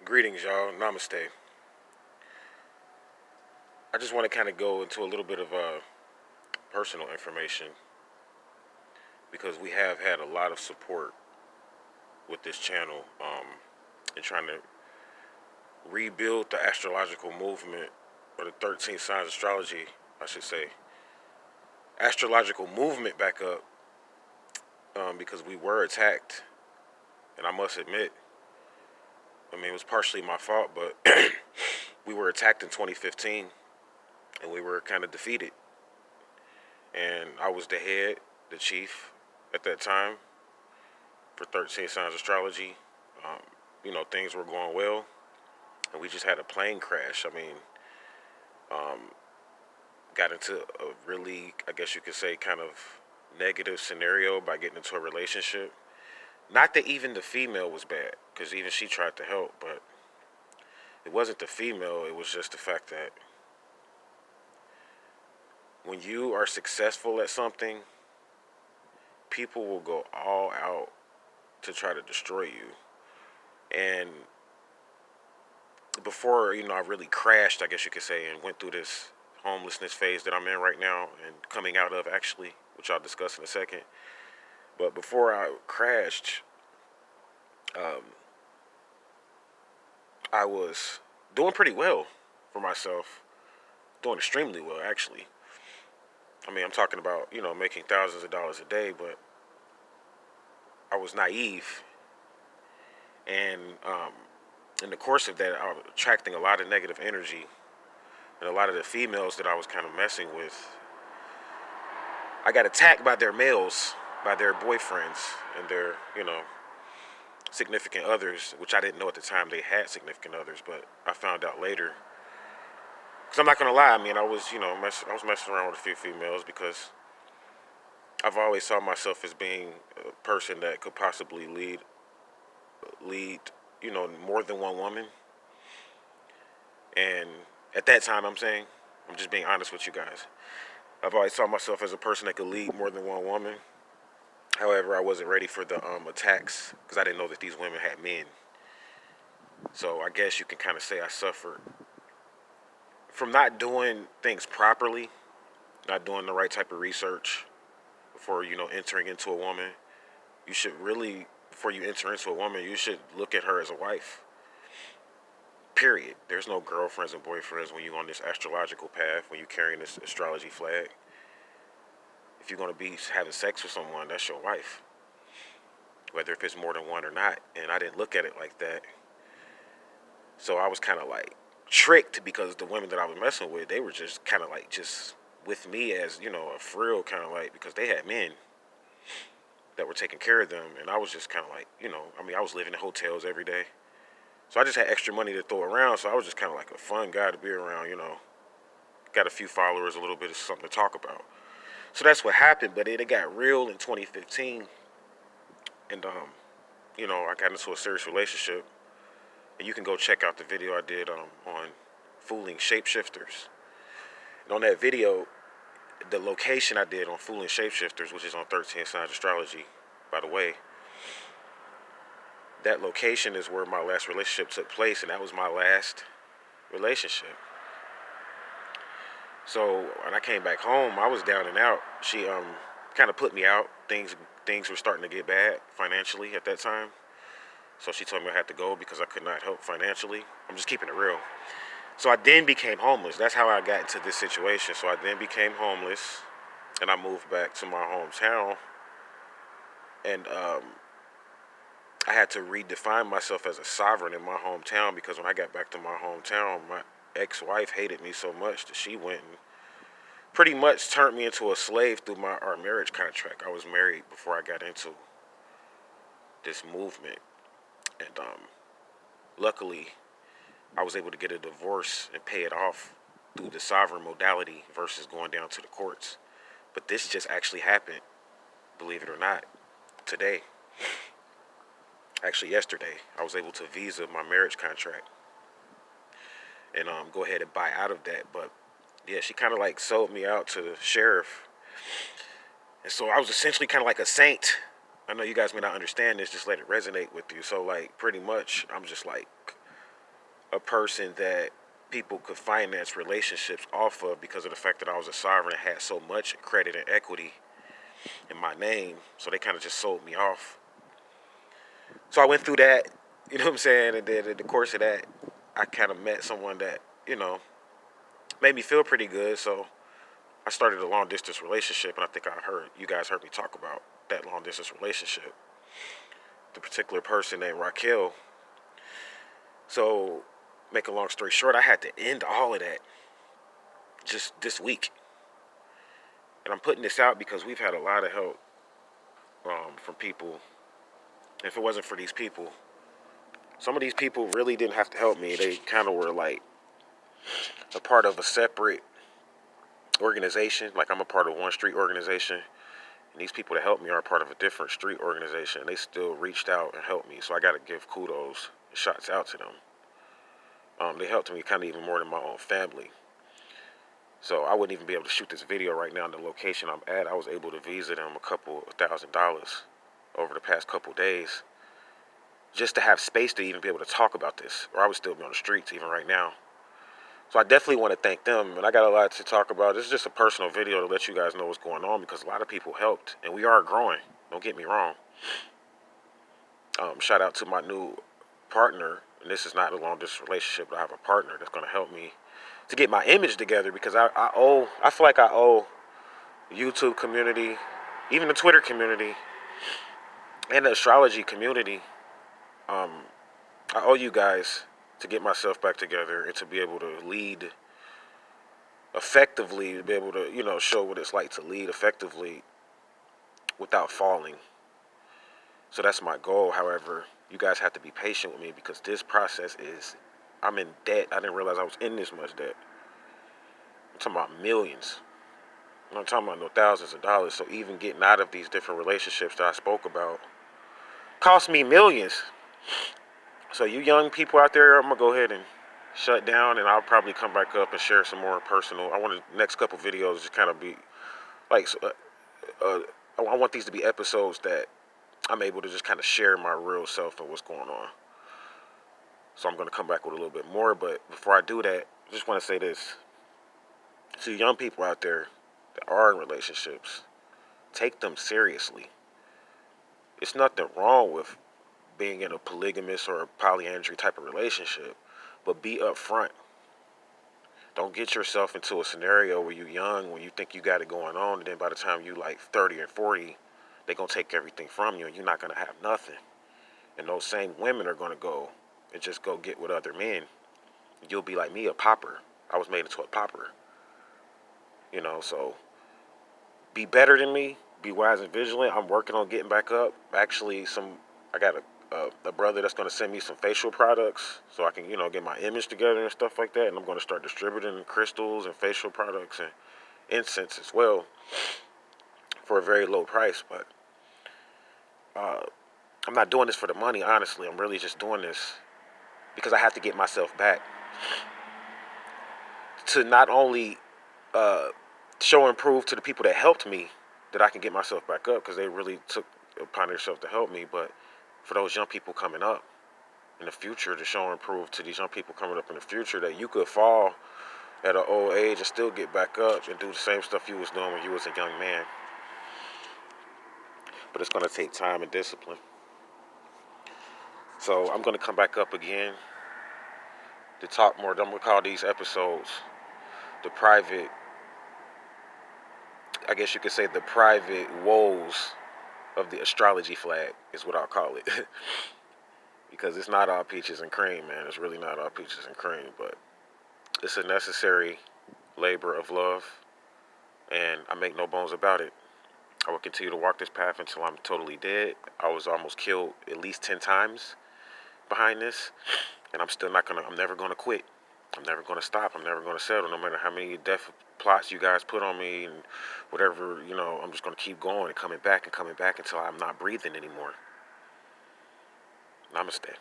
Greetings, y'all. Namaste. I just want to kind of go into a little bit of personal information because we have had a lot of support with this channel in trying to rebuild the astrological movement, or the 13 signs astrology, I should say, astrological movement back up because we were attacked. And I must admit, it was partially my fault, but we were attacked in 2015 and we were kind of defeated. And I was the head, the chief at that time for 13 Signs Astrology. Um, things were going well, and we just had a plane crash. Um, got into a really, I guess you could say, kind of negative scenario by getting into a relationship. Not that even the female was bad, because even she tried to help, but it wasn't the female, it was just the fact that when you are successful at something, people will go all out to try to destroy you. And before, I really crashed, I guess you could say, and went through this homelessness phase that I'm in right now and coming out of, actually, which I'll discuss in a second. But before I crashed, um, I was doing pretty well for myself, doing extremely well, actually. I'm talking about, making thousands of dollars a day, but I was naive. And in the course of that, I was attracting a lot of negative energy. And a lot of the females that I was kind of messing with, I got attacked by their males, by their boyfriends, and their, significant others, which I didn't know at the time they had significant others, but I found out later. Because I'm not going to lie, I was messing around with a few females because I've always saw myself as being a person that could possibly lead, more than one woman. And at that time, I'm just being honest with you guys. I've always saw myself as a person that could lead more than one woman. However, I wasn't ready for the attacks because I didn't know that these women had men. So I guess you can kind of say I suffered from not doing things properly, not doing the right type of research before, entering into a woman. You should really, before you enter into a woman, you should look at her as a wife. Period. There's no girlfriends and boyfriends when you're on this astrological path, when you're carrying this astrology flag. If you're going to be having sex with someone, that's your wife. Whether if it's more than one or not. And I didn't look at it like that. So I was kind of like tricked because the women that I was messing with, they were just kind of like just with me as, a frill kind of like, because they had men that were taking care of them. And I was just kind of like, I was living in hotels every day. So I just had extra money to throw around. So I was just kind of like a fun guy to be around, Got a few followers, a little bit of something to talk about. So that's what happened. But it got real in 2015. And, I got into a serious relationship. And you can go check out the video I did on fooling shapeshifters. And on that video, the location I did on fooling shapeshifters, which is on 13 Signs Astrology, by the way, that location is where my last relationship took place, and that was my last relationship. So when I came back home, I was down and out. She kind of put me out. Things were starting to get bad financially at that time. So she told me I had to go because I could not help financially. I'm just keeping it real. So I then became homeless. That's how I got into this situation. So I then became homeless, and I moved back to my hometown. And I had to redefine myself as a sovereign in my hometown because when I got back to my hometown, my ex-wife hated me so much that she went and pretty much turned me into a slave through our marriage contract. I was married before I got into this movement. And luckily, I was able to get a divorce and pay it off through the sovereign modality versus going down to the courts. But this just actually happened, believe it or not, today. Actually, yesterday, I was able to visa my marriage contract and go ahead and buy out of that. But yeah, she kind of like sold me out to the sheriff. And so I was essentially kind of like a saint. I know you guys may not understand this, just let it resonate with you. So like pretty much I'm just like a person that people could finance relationships off of because of the fact that I was a sovereign and had so much credit and equity in my name. So they kind of just sold me off. So I went through that, you know what I'm saying? And then in the course of that, I kind of met someone that, made me feel pretty good. So I started a long distance relationship, and I think you guys heard me talk about that long distance relationship. The particular person named Raquel. So, make a long story short, I had to end all of that just this week. And I'm putting this out because we've had a lot of help from people. If it wasn't for these people, some of these people really didn't have to help me. They kind of were like a part of a separate organization. Like I'm a part of one street organization. And these people that helped me are a part of a different street organization. They still reached out and helped me. So I got to give kudos and shots out to them. They helped me kind of even more than my own family. So I wouldn't even be able to shoot this video right now in the location I'm at. I was able to visa them a couple $1,000s over the past couple days just to have space to even be able to talk about this, or I would still be on the streets even right now. So I definitely want to thank them, and I got a lot to talk about. This is just a personal video to let you guys know what's going on because a lot of people helped, and we are growing. Don't get me wrong. Shout out to my new partner, and this is not a long distance relationship, but I have a partner that's going to help me to get my image together because I feel like I owe the YouTube community, even the Twitter community, and the astrology community. I owe you guys to get myself back together and to be able to lead effectively, to be able to, show what it's like to lead effectively without falling. So that's my goal. However, you guys have to be patient with me because this process I'm in debt. I didn't realize I was in this much debt. I'm talking about millions. I'm not talking about no thousands of dollars. So even getting out of these different relationships that I spoke about cost me millions. So you young people out there, I'm going to go ahead and shut down, and I'll probably come back up and share some more personal. I want the next couple videos to kind of be like, I want these to be episodes that I'm able to just kind of share my real self and what's going on. So I'm going to come back with a little bit more, but before I do that, I just want to say this. To young people out there that are in relationships, take them seriously. It's nothing wrong with being in a polygamous or a polyandry type of relationship, but be upfront. Don't get yourself into a scenario where you're young, when you think you got it going on, and then by the time you like 30 or 40, they're going to take everything from you, and you're not going to have nothing. And those same women are going to go and just go get with other men. You'll be like me, a pauper. I was made into a pauper. So be better than me. Be wise and vigilant. I'm working on getting back up. Actually, I got a brother that's going to send me some facial products so I can, get my image together and stuff like that. And I'm going to start distributing crystals and facial products and incense as well for a very low price. But I'm not doing this for the money, honestly. I'm really just doing this because I have to get myself back to not only show and prove to the people that helped me that I can get myself back up because they really took it upon themselves to help me, but for those young people coming up in the future, to show and prove to these young people coming up in the future that you could fall at an old age and still get back up and do the same stuff you was doing when you was a young man. But it's going to take time and discipline. So I'm going to come back up again to talk more. I'm going to call these episodes the private, I guess you could say the private woes of the astrology flag is what I'll call it. Because it's not all peaches and cream, man. It's really not all peaches and cream, but it's a necessary labor of love, and I make no bones about it. I will continue to walk this path until I'm totally dead. I was almost killed at least 10 times behind this, and I'm never gonna quit. I'm never gonna stop. I'm never gonna settle, no matter how many death plots you guys put on me and whatever, I'm just gonna keep going and coming back until I'm not breathing anymore. Namaste.